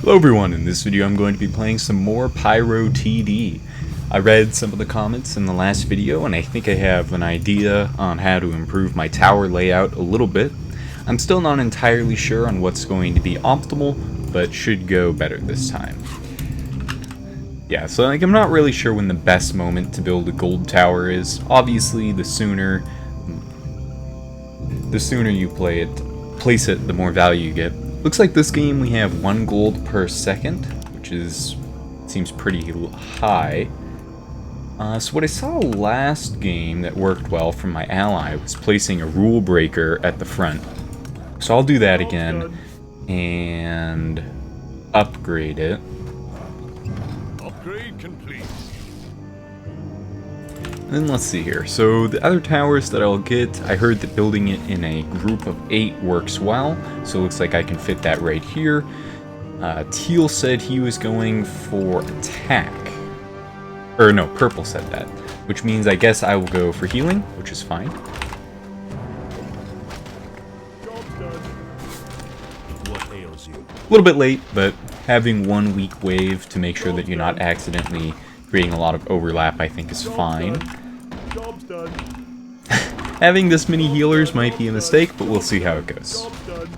Hello everyone, in this video I'm going to be playing some more Pyro TD. I read some of the comments in the last video and I think I have an idea on how to improve my tower layout a little bit. I'm still not entirely sure on what's going to be optimal, but should go better this time. Yeah, so I'm not really sure when the best moment to build a gold tower is. Obviously, the sooner you place it, the more value you get. Looks like this game we have 1 gold per second, which seems pretty high. So what I saw last game that worked well from my ally was placing a rule breaker at the front. So I'll do that again and upgrade it. Upgrade complete. And let's see here. So the other towers that I'll get, I heard that building it in a group of 8 works well. So it looks like I can fit that right here. Teal said he was going for attack. Or no, Purple said that. Which means I guess I will go for healing, which is fine. What ails you? A little bit late, but having 1 weak wave to make sure that you're not accidentally creating a lot of overlap I think is fine. Job's done. Having this many healers might be a mistake, but we'll see how it goes. Job's done.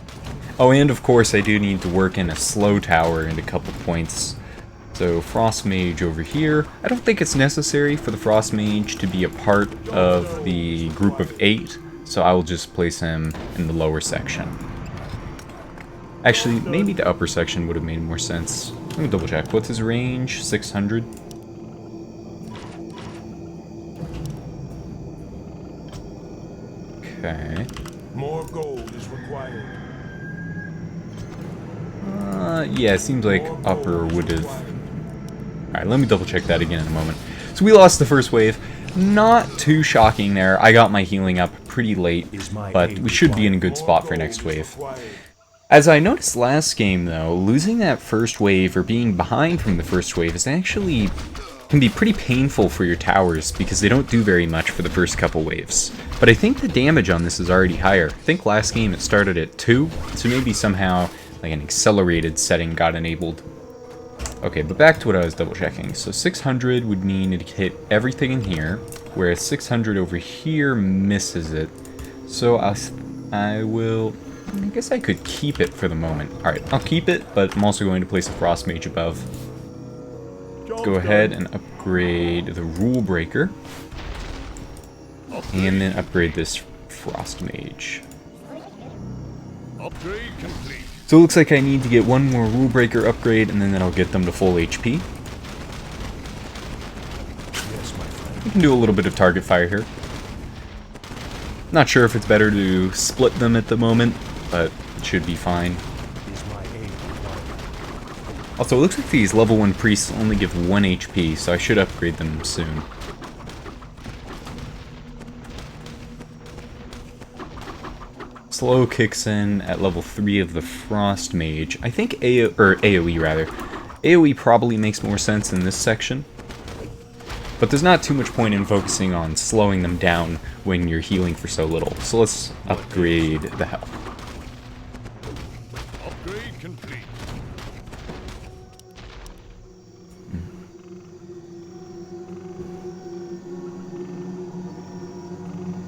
Oh, and of course I do need to work in a slow tower and a couple points. So Frost Mage over here. I don't think it's necessary for the Frost Mage to be a part of the group of 8, so I will just place him in the lower section. Actually, maybe the upper section would have made more sense. Let me double check. What's his range? 600? Okay. More gold is required. Yeah, it seems like upper would have... Alright, let me double check that again in a moment. So we lost the first wave. Not too shocking there. I got my healing up pretty late, but we should be in a good spot for next wave. As I noticed last game though, losing that first wave or being behind from the first wave is actually can be pretty painful for your towers because they don't do very much for the first couple waves. But I think the damage on this is already higher. I think last game it started at 2, so maybe somehow like an accelerated setting got enabled. Okay, but back to what I was double checking. So 600 would mean it hit everything in here, whereas 600 over here misses it. So I guess I could keep it for the moment. Alright, I'll keep it, but I'm also going to place a Frost Mage above. Go ahead and upgrade the Rule Breaker. And then upgrade this Frost Mage. Upgrade complete. So it looks like I need to get 1 more Rule Breaker upgrade, and then that'll get them to full HP. Yes, my friend. We can do a little bit of target fire here. Not sure if it's better to split them at the moment, but it should be fine. Is my aid required? Also, it looks like these level 1 priests only give 1 HP, so I should upgrade them soon. Slow kicks in at level 3 of the Frost Mage. I think AoE rather. AoE probably makes more sense in this section. But there's not too much point in focusing on slowing them down when you're healing for so little. So let's upgrade the health. Upgrade complete.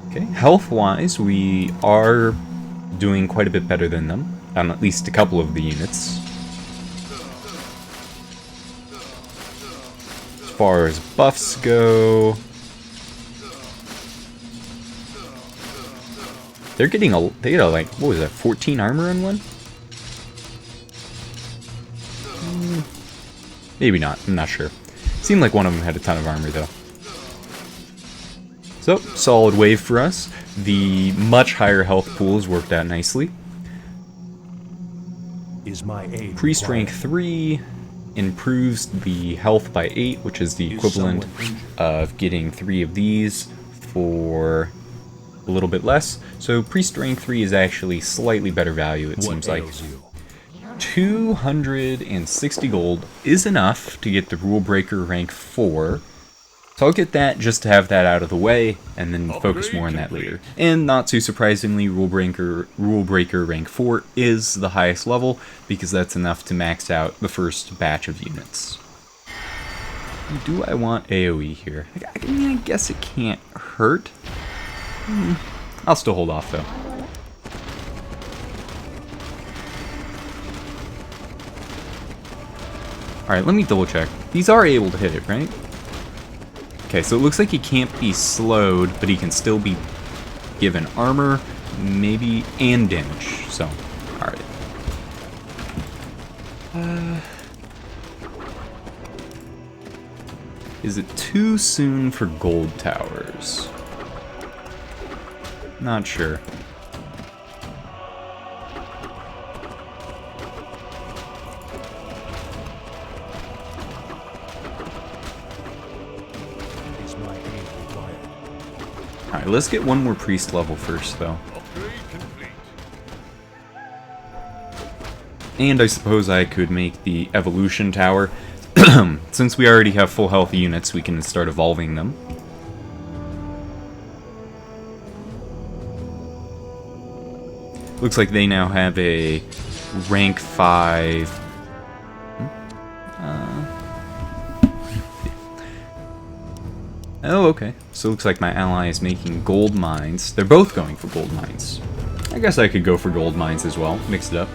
Okay, health-wise, we are doing quite a bit better than them, on at least a couple of the units. As far as buffs go, they got like, what was that, 14 armor on one? Maybe not, I'm not sure. Seemed like one of them had a ton of armor though. So, solid wave for us. The much higher health pools worked out nicely. Is my aid Priest required? rank 3 improves the health by 8, which is the equivalent of getting 3 of these for a little bit less. So Priest rank 3 is actually slightly better value, it seems like. You? 260 gold is enough to get the Rule Breaker rank 4. So I'll get that just to have that out of the way, and then focus more on that later. And not too surprisingly, Rule Breaker rank 4 is the highest level, because that's enough to max out the first batch of units. Do I want AoE here? I mean, I guess it can't hurt. I'll still hold off though. Alright, let me double check. These are able to hit it, right? Okay, so it looks like he can't be slowed, but he can still be given armor, maybe, and damage. So, alright. Is it too soon for gold towers? Not sure. Alright, let's get one more priest level first, though. And I suppose I could make the evolution tower. Since we already have full health units, we can start evolving them. Looks like they now have a rank 5... Oh, okay. So it looks like my ally is making gold mines. They're both going for gold mines. I guess I could go for gold mines as well. Mix it up.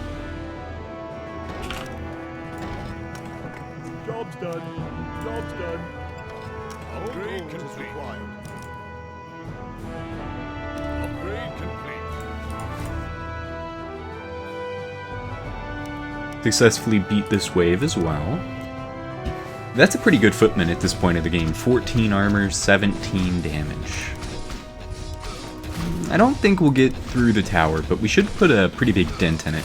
Job's done. Job's done. Upgrade complete. Upgrade complete. Successfully beat this wave as well. That's a pretty good footman at this point of the game. 14 armor, 17 damage. I don't think we'll get through the tower, but we should put a pretty big dent in it.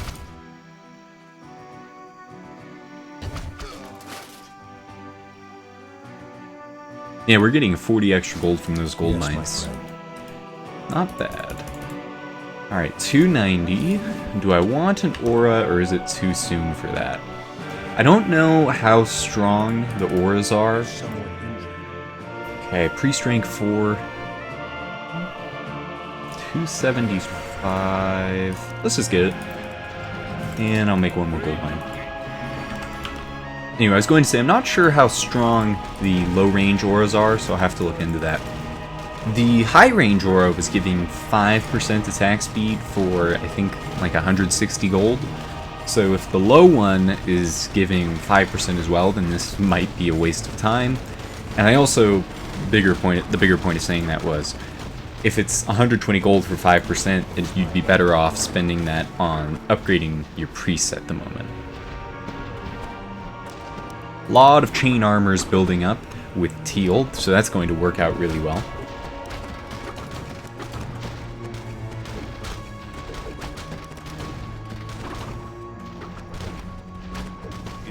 Yeah, we're getting 40 extra gold from those gold mines. Not bad. Alright, 290. Do I want an aura, or is it too soon for that? I don't know how strong the auras are. Okay, priest rank 4. 275. Let's just get it. And I'll make one more gold mine. Anyway, I was going to say, I'm not sure how strong the low range auras are, so I'll have to look into that. The high range aura was giving 5% attack speed for, I think, like 160 gold. So if the low one is giving 5% as well, then this might be a waste of time. And I also, the bigger point of saying that was, if it's 120 gold for 5%, you'd be better off spending that on upgrading your priests at the moment. A lot of chain armors building up with teal, so that's going to work out really well.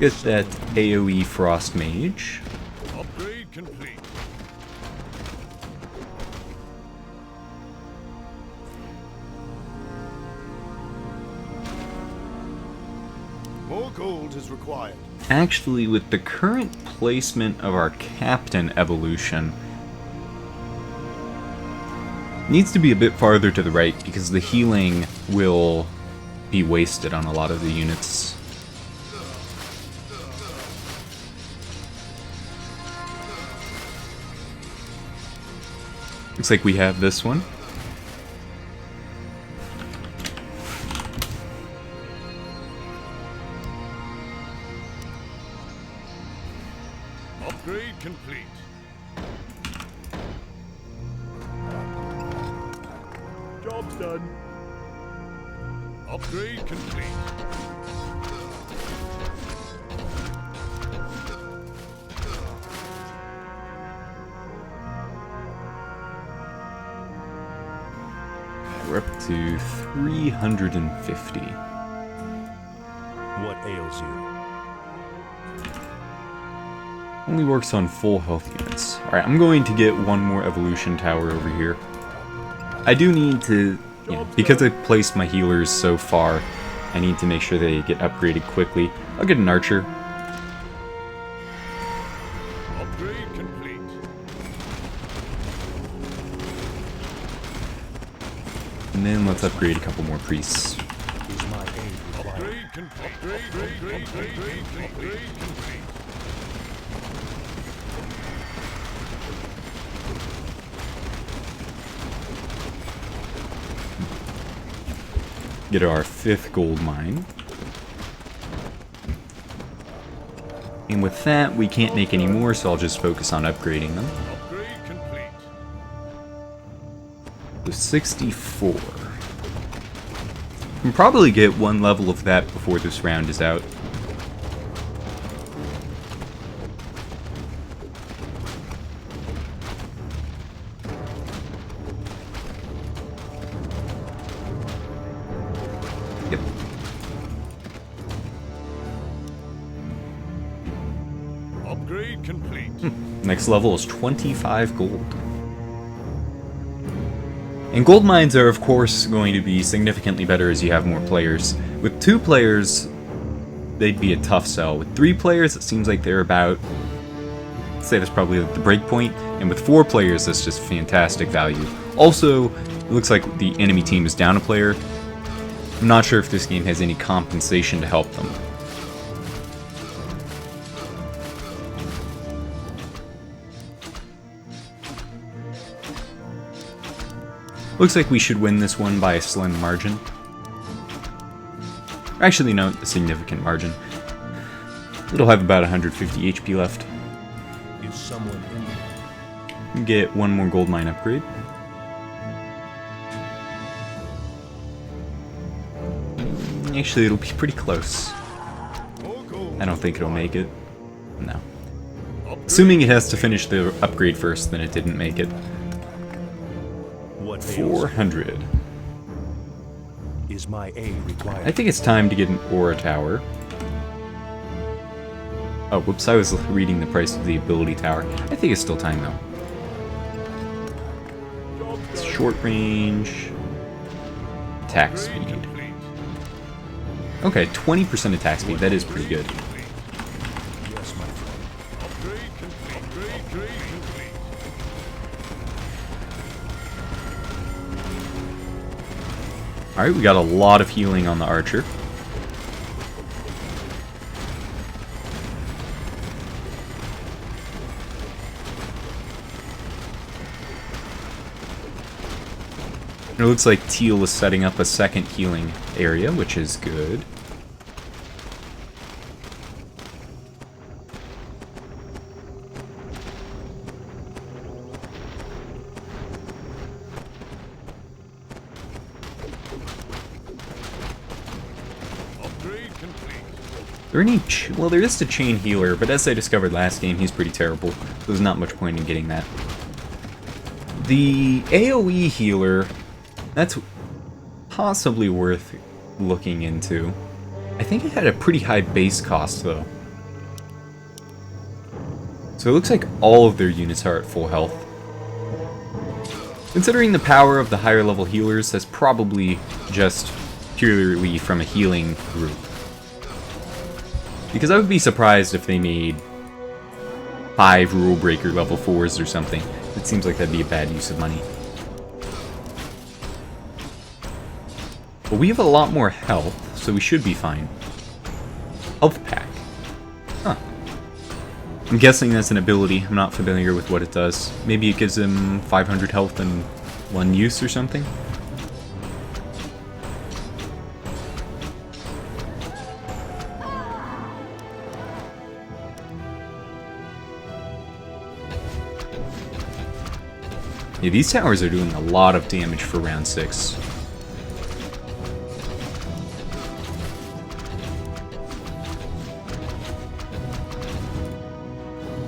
Get that AoE Frost Mage. Upgrade complete. More gold is required. Actually, with the current placement of our captain evolution, needs to be a bit farther to the right because the healing will be wasted on a lot of the units. Looks like we have this one. Upgrade complete. Job's done. Upgrade complete. We're up to 350. What ails you? Only works on full health units. Alright, I'm going to get one more evolution tower over here. I do need to, because I placed my healers so far, I need to make sure they get upgraded quickly. I'll get an archer. Upgrade complete. And then let's upgrade a couple more priests. Is my aid required? Upgrade complete. Get our 5th gold mine. And with that, we can't make any more, so I'll just focus on upgrading them. Upgrade complete. So 64. Can probably get 1 level of that before this round is out. Yep. Upgrade complete. Next level is 25 gold. And gold mines are of course going to be significantly better as you have more players. With 2 players, they'd be a tough sell. With 3 players, it seems like they're about, let's say that's probably the break point. And with 4 players, that's just fantastic value. Also, it looks like the enemy team is down a player. I'm not sure if this game has any compensation to help them. Looks like we should win this one by a slim margin. Actually, no, a significant margin. It'll have about 150 HP left. Is someone in there? Get 1 more gold mine upgrade. Actually, it'll be pretty close. I don't think it'll make it. No. Assuming it has to finish the upgrade first, then it didn't make it. What ails? 400. Is my aid required? I think it's time to get an aura tower. Oh, whoops, I was reading the price of the ability tower. I think it's still time though. It's short range. Attack speed. Okay, 20% attack speed, that is pretty good. Yes, my friend. Upgrade complete. Upgrade complete. Alright, we got a lot of healing on the archer. It looks like Teal is setting up a second healing area, which is good. Upgrade complete. There any well, there is the chain healer, but as I discovered last game, he's pretty terrible. So there's not much point in getting that. The AoE healer, that's possibly worth looking into. I think it had a pretty high base cost, though. So it looks like all of their units are at full health. Considering the power of the higher level healers, that's probably just purely from a healing group. Because I would be surprised if they made 5 Rule Breaker level 4s or something. It seems like that'd be a bad use of money. But we have a lot more health, so we should be fine. Health pack. Huh. I'm guessing that's an ability. I'm not familiar with what it does. Maybe it gives him 500 health in 1 use or something? Yeah, these towers are doing a lot of damage for round 6.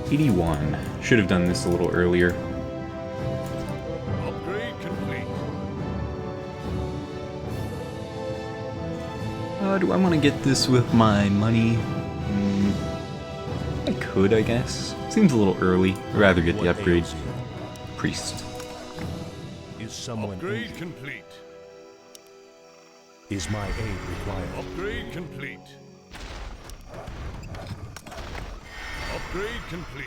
$81. Should have done this a little earlier. Upgrade complete. Do I want to get this with my money? I could, I guess. Seems a little early. I'd rather get the What upgrade. ails you? Priest. Is someone Upgrade injured? complete. Is my aid required? Upgrade complete. Upgrade complete.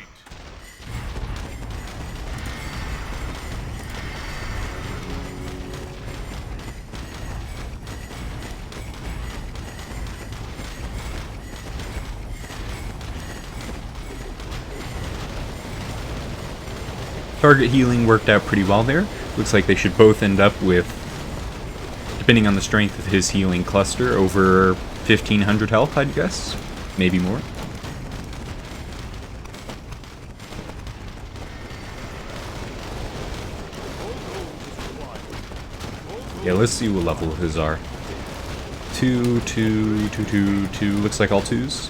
Target healing worked out pretty well there. Looks like they should both end up with, depending on the strength of his healing cluster, over 1500 health, I'd guess. Maybe more. Yeah, let's see what level his are. 2, 2, 2, 2, 2. Looks like all 2s.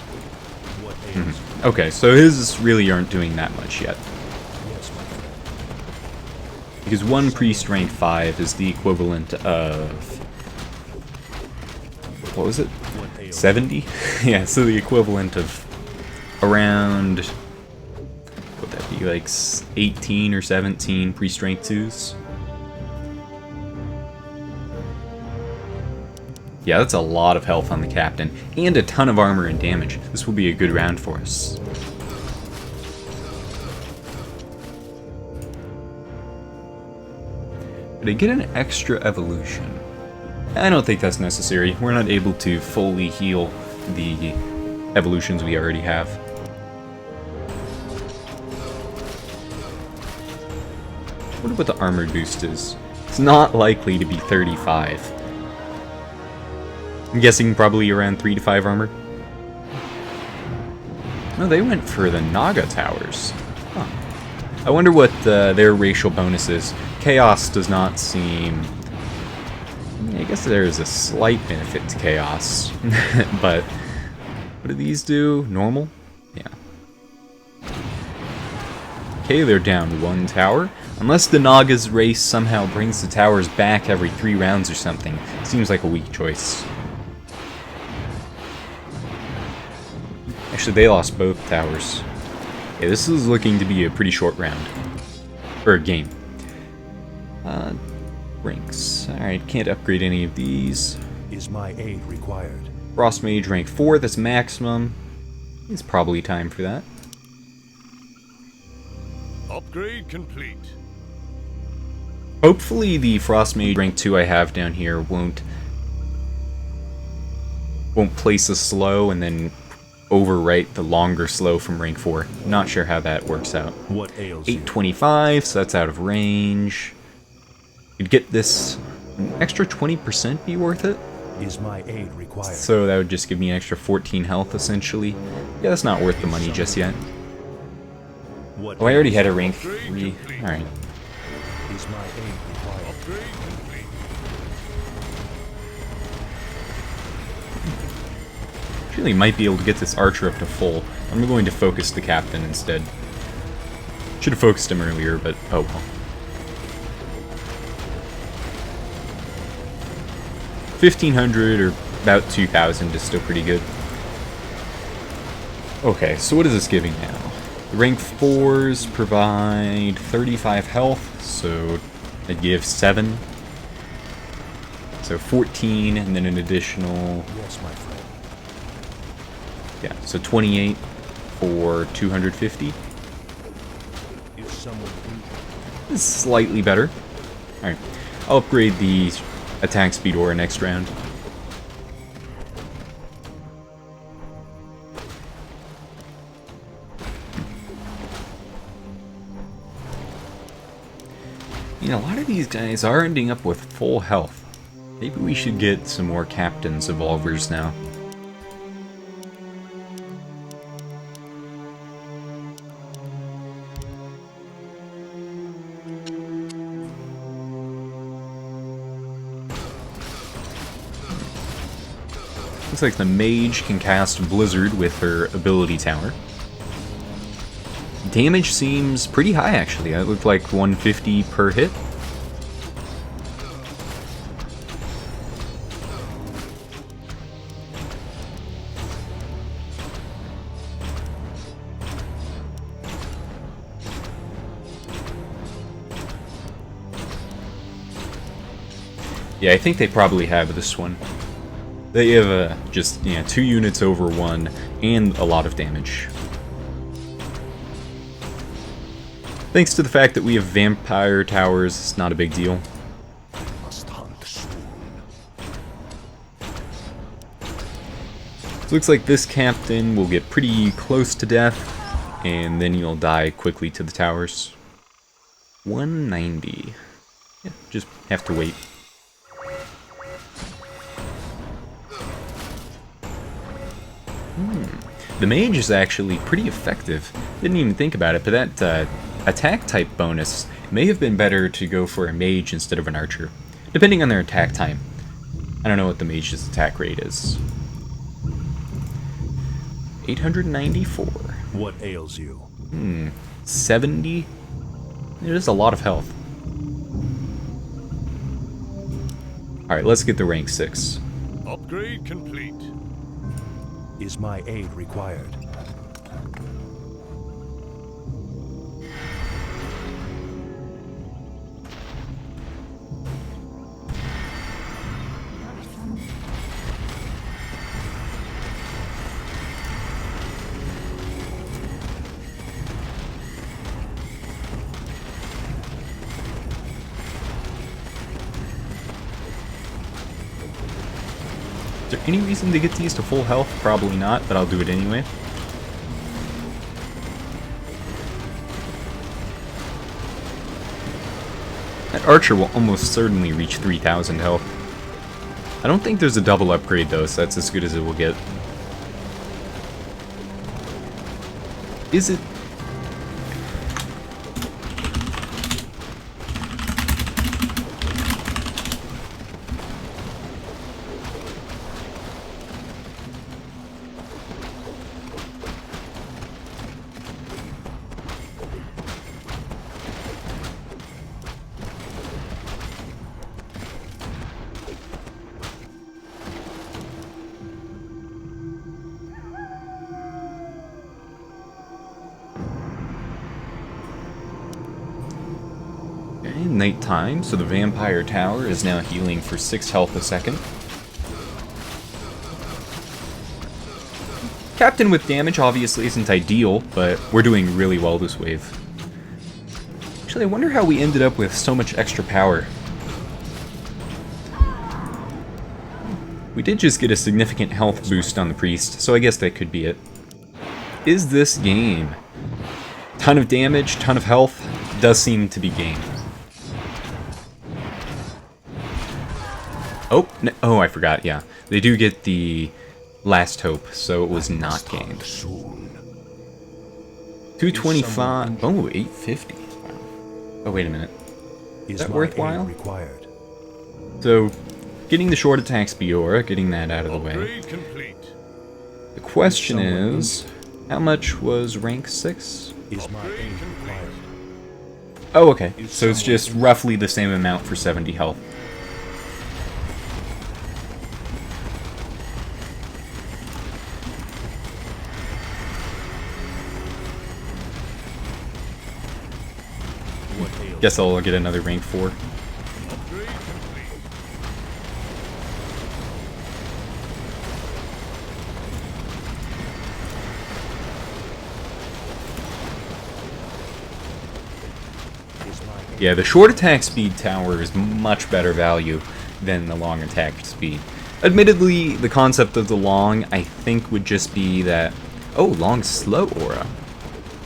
Okay, so his really aren't doing that much yet. Because 1 pre-strength 5 is the equivalent of... what was it? 70? Yeah, so the equivalent of around... would that be, like 18 or 17 pre-strength 2s? Yeah, that's a lot of health on the captain, and a ton of armor and damage. This will be a good round for us. Did I get an extra evolution? I don't think that's necessary. We're not able to fully heal the evolutions we already have. I wonder what the armor boost is. It's not likely to be 35. I'm guessing probably around 3 to 5 armor. No, they went for the Naga towers. Huh. I wonder what their racial bonus is. Chaos does not seem... I guess there is a slight benefit to Chaos. But what do these do? Normal? Yeah. Okay, they're down 1 tower. Unless the Naga's race somehow brings the towers back every 3 rounds or something. Seems like a weak choice. Actually, they lost both towers. Yeah, this is looking to be a pretty short round. Or game. Ranks. Alright, can't upgrade any of these. Is my aid required? Frost Mage rank 4, that's maximum. It's probably time for that. Upgrade complete. Hopefully the Frost Mage rank 2 I have down here won't place a slow and then overwrite the longer slow from rank 4. Not sure how that works out. What ails you? 825, so that's out of range. You'd get this an extra 20% be worth it. Is my aid required? So that would just give me an extra 14 health essentially. Yeah, that's not worth the money just yet. What Oh, I already had a ails rank 3. Alright. you? Is my aid required? Upgrade complete. Actually might be able to get this archer up to full. I'm going to focus the captain instead. Should have focused him earlier, but oh well. 1500 or about 2000 is still pretty good. Okay, so what is this giving now? The rank 4s provide 35 health, so I'd give 7. So 14, and then an additional... Yes, my friend. yeah, so 28 for 250. Is someone injured? This is slightly better. Alright, I'll upgrade the attack speed aura next round. You know, a lot of these guys are ending up with full health. Maybe we should get some more captains evolvers now. Looks like the mage can cast Blizzard with her ability tower. Damage seems pretty high actually. That looked like 150 per hit. Yeah, I think they probably have this one. They have just, 2 units over 1 and a lot of damage. Thanks to the fact that we have vampire towers, it's not a big deal. Must hunt soon. So it looks like this captain will get pretty close to death, and then he'll die quickly to the towers. 190. Yeah, just have to wait. The mage is actually pretty effective. Didn't even think about it, but that attack type bonus may have been better to go for a mage instead of an archer, depending on their attack time. I don't know what the mage's attack rate is. 894. What ails you? 70? It is a lot of health. Alright, let's get the rank 6. Upgrade complete. Is my aid required? Is there any reason to get these to full health? Probably not, but I'll do it anyway. That archer will almost certainly reach 3,000 health. I don't think there's a double upgrade though, so that's as good as it will get. Is it? Nighttime, so the vampire tower is now healing for 6 health a second. Captain with damage obviously isn't ideal, but we're doing really well this wave. Actually, I wonder how we ended up with so much extra power. We did just get a significant health boost on the priest, so I guess that could be it. Is this game? Ton of damage, ton of health, does seem to be game. Oh, no, oh, I forgot, yeah. They do get the last hope, so it was not gained. 225, oh, 850. Wow. Oh, wait a minute. Is that worthwhile? Required? So, getting the short attack Spiora, getting that out of the way. Upgrade complete. The question is, how much was rank 6? Is my aid required? Oh, okay. So it's just roughly the same amount for 70 health. Guess I'll get another rank 4. Upgrade complete. Yeah, the short attack speed tower is much better value than the long attack speed. Admittedly, the concept of the long, I think, would just be that... Oh, long slow aura.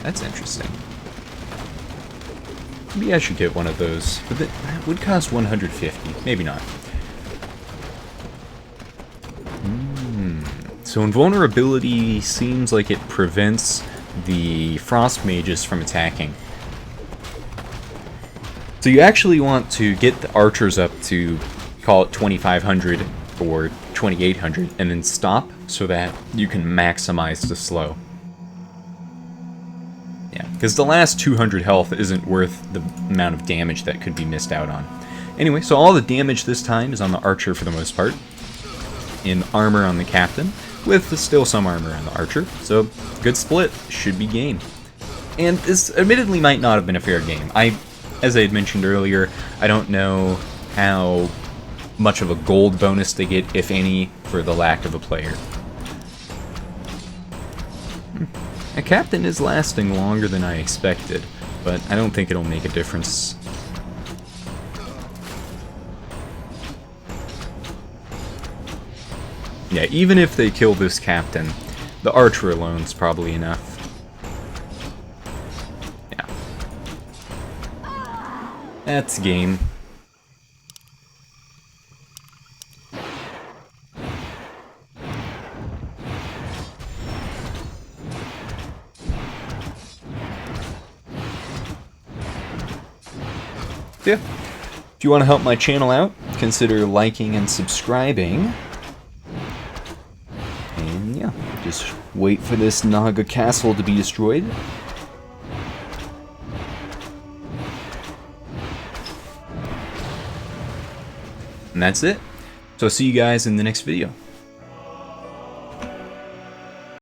That's interesting. Maybe I should get one of those, but that would cost 150. Maybe not. So invulnerability seems like it prevents the frost mages from attacking. So you actually want to get the archers up to, call it 2,500 or 2,800, and then stop so that you can maximize the slow. Yeah, because the last 200 health isn't worth the amount of damage that could be missed out on. Anyway, so all the damage this time is on the archer for the most part, in armor on the captain, with still some armor on the archer, so good split, should be game. And this admittedly might not have been a fair game. As I had mentioned earlier, I don't know how much of a gold bonus they get, if any, for the lack of a player. A captain is lasting longer than I expected, but I don't think it'll make a difference. Yeah, even if they kill this captain, the archer alone's probably enough. Yeah. That's game. Yeah. If you want to help my channel out, consider liking and subscribing. And yeah, just wait for this Naga castle to be destroyed. And that's it. So I'll see you guys in the next video.